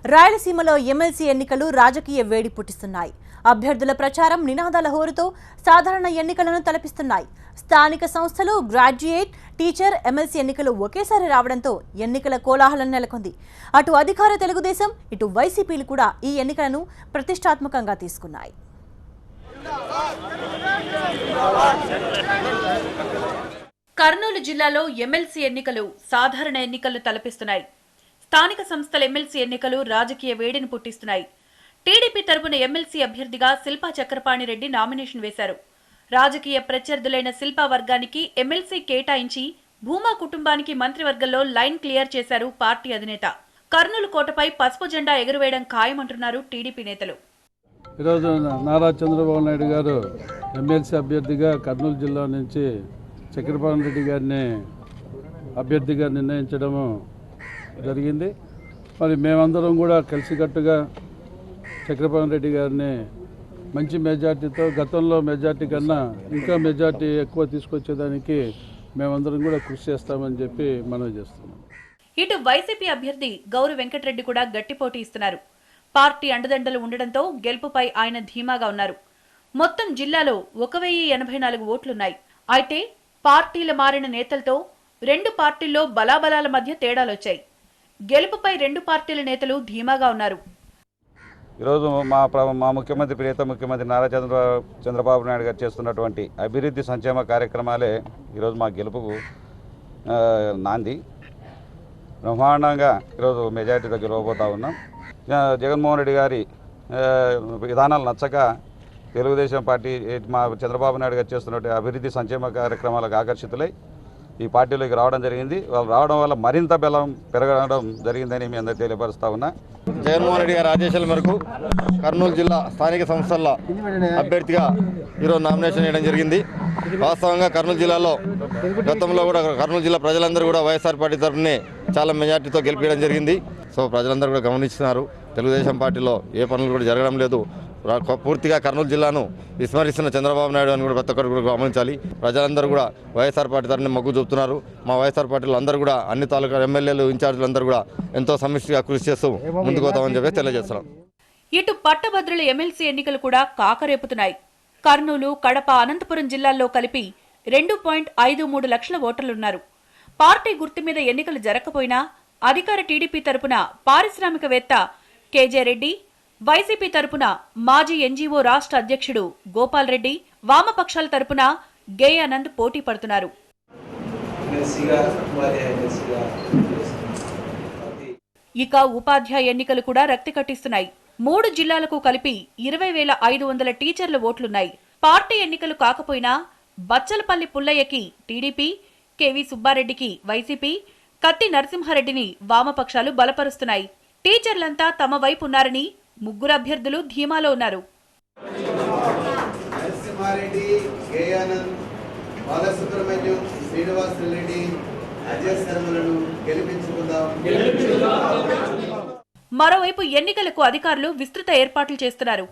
రాయలసీమలో ఎమ్మెల్సీ ఎన్నికలు రాజకీయ వేడి పుట్టిస్తున్నాయి. అభ్యర్థుల ప్రచారం నినాదాల హోరుతో సాధారణ ఎన్నికలను తలపిస్తున్నాయి. స్థానిక సంస్థలు, గ్రాడ్యుయేట్, టీచర్, ఎమ్మెల్సీ ఎన్నికలు ఒకేసారి రావడంతో ఎన్నికల కోలాహలం నెలకొంది. అటు అధికార తెలుగుదేశం, ఇటు వైసీపీలు కూడా ఈ ఎన్నికలను ప్రతిష్టాత్మకంగా తీసుకున్నాయి. కర్నూలు జిల్లాలో ఎమ్మెల్సీ ఎన్నికలు సాధారణ ఎన్నికలు తలపిస్తున్నాయి. స్థానిక సంస్థల ఎమ్మెల్సీ ఎన్నికలు రాజకీయ వేడిని పుట్టిస్తున్నాయి. టీడీపీ తరపున ఎమ్మెల్సీ అభ్యర్థిగా శిల్పా చక్రపాణిరెడ్డి నామినేషన్ వేశారు. రాజకీయ ప్రత్యర్థులైన శిల్పా వర్గానికి ఎమ్మెల్సీ కేటాయించి భూమా కుటుంబానికి మంత్రివర్గంలో లైన్ క్లియర్ చేశారు పార్టీ అధినేత. కర్నూలు కోటపై పసుపు జెండా ఎగురవేయడం ఖాయమంటున్నారు టీడీపీ నేతలు. ఈరోజు నారా చంద్రబాబు నాయుడు గారు ఎమ్మెల్సీ అభ్యర్థిగా కర్నూలు జిల్లా నుంచి చక్రపాణి రెడ్డి గారిని అభ్యర్థిగా నిర్ణయించడము జరిగింది. మరి మేమందరం కూడా కలిసికట్టుగా చక్రపాణి రెడ్డి గారిని మంచి మెజార్టీతో, గతంలో మెజార్టీ కన్నా ఇంకా మెజార్టీ ఎక్కువ తీసుకొచ్చేదానికి మేమందరం కూడా కృషి చేస్తామని చెప్పి మనవి చేస్తున్నాం. ఇటు వైసీపీ అభ్యర్థి గౌరు వెంకటరెడ్డి కూడా గట్టి పోటీ ఇస్తున్నారు. పార్టీ అండదండలు ఉండడంతో గెలుపుపై ఆయన ధీమాగా ఉన్నారు. మొత్తం జిల్లాలో 1084 ఓట్లున్నాయి. అయితే పార్టీలు మారిన నేతలతో రెండు పార్టీల్లో బలాబలాల మధ్య తేడాలొచ్చాయి. గెలుపుపై రెండు పార్టీల నేతలు ధీమాగా ఉన్నారు. ఈరోజు మా ముఖ్యమంత్రి, ప్రియత ముఖ్యమంత్రి నారా చంద్రబాబు నాయుడు గారు చేస్తున్నటువంటి అభివృద్ధి సంక్షేమ కార్యక్రమాలే ఈరోజు మా గెలుపుకు నాంది. బ్రహ్మాండంగా ఈరోజు మెజారిటీతో గెలవబోతా ఉన్నాం. జగన్మోహన్ రెడ్డి గారి విధానాలు నచ్చక తెలుగుదేశం పార్టీ మా చంద్రబాబు నాయుడు గారు చేస్తున్నటువంటి అభివృద్ధి సంక్షేమ కార్యక్రమాలకు ఆకర్షితులై ఈ పార్టీలోకి రావడం జరిగింది. వాళ్ళు రావడం వల్ల మరింత బలం పెరగడం జరిగిందని మీ అందరికీ తెలియపరుస్తా ఉన్నా. జగన్మోహన్ రెడ్డి గారి ఆదేశాల మేరకు కర్నూలు జిల్లా స్థానిక సంస్థల అభ్యర్థిగా ఈరోజు నామినేషన్ చేయడం జరిగింది. వాస్తవంగా కర్నూలు జిల్లాలో గతంలో కూడా కర్నూలు జిల్లా ప్రజలందరూ కూడా వైఎస్ఆర్ పార్టీ తరఫునే చాలా మెజార్టీతో గెలిపించడం జరిగింది. సో ప్రజలందరూ కూడా గమనిస్తున్నారు. తెలుగుదేశం పార్టీలో ఏ పనులు కూడా జరగడం లేదు. పూర్తిగా కర్నూలు జిల్లాను విస్మరిస్తున్న చంద్రబాబు నాయుడు అని కూడా ప్రతి ఒక్కరు కూడా గమనించాలి. ప్రజలందరూ కూడా వైఎస్ఆర్ పార్టీ తరఫున మొగ్గు చూపుతున్నారు. మా వైఎస్ఆర్ పార్టీలో అందరూ కూడా అన్ని తాలూకా ఎమ్మెల్యేలు, ఇన్ఛార్జీలందరూ కూడా ఎంతో సమిష్టిగా కృషి చేస్తూ ముందుకు పోతామని చెప్పి తెలియజేస్తున్నాం. ఇటు పట్టభద్రుల ఎమ్మెల్సీ ఎన్నికలు కూడా కాకరేపుతున్నాయి. కర్నూలు, కడప, అనంతపురం జిల్లాల్లో కలిపి 2.53 లక్షల ఓటర్లున్నారు. పార్టీ గుర్తు మీద ఎన్నికలు జరగకపోయినా అధికార టీడీపీ తరపున పారిశ్రామికవేత్త కేజే రెడ్డి, వైసీపీ తరపున మాజీ ఎన్జీఓ రాష్ట్ర అధ్యక్షుడు గోపాల్ రెడ్డి, వామపక్షాల తరపున గేయానంద్ పోటీ పడుతున్నారు. ఇక ఉపాధ్యాయ ఎన్నికలు కూడా రక్తి కట్టిస్తున్నాయి. 3 జిల్లాలకు కలిపి 20,500 టీచర్ల ఓట్లున్నాయి. పార్టీ ఎన్నికలు కాకపోయినా బచ్చలపల్లి పుల్లయ్యకి టీడీపీ, కేవీ సుబ్బారెడ్డికి వైసీపీ, కత్తి నరసింహారెడ్డిని వామపక్షాలు బలపరుస్తున్నాయి. టీచర్లంతా తమ వైపు ఉన్నారని ముగ్గురు అభ్యర్థులు ధీమాలో ఉన్నారు. మరోవైపు ఎన్నికలకు అధికారులు విస్తృత ఏర్పాట్లు చేస్తున్నారు.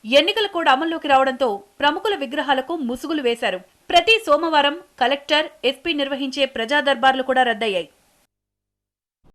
ఎన్నికల కోడ్ అమల్లోకి రావడంతో ప్రముఖుల విగ్రహాలకు ముసుగులు వేశారు. ప్రతి సోమవారం కలెక్టర్, ఎస్పీ నిర్వహించే ప్రజా దర్బార్లు కూడా రద్దయ్యాయి.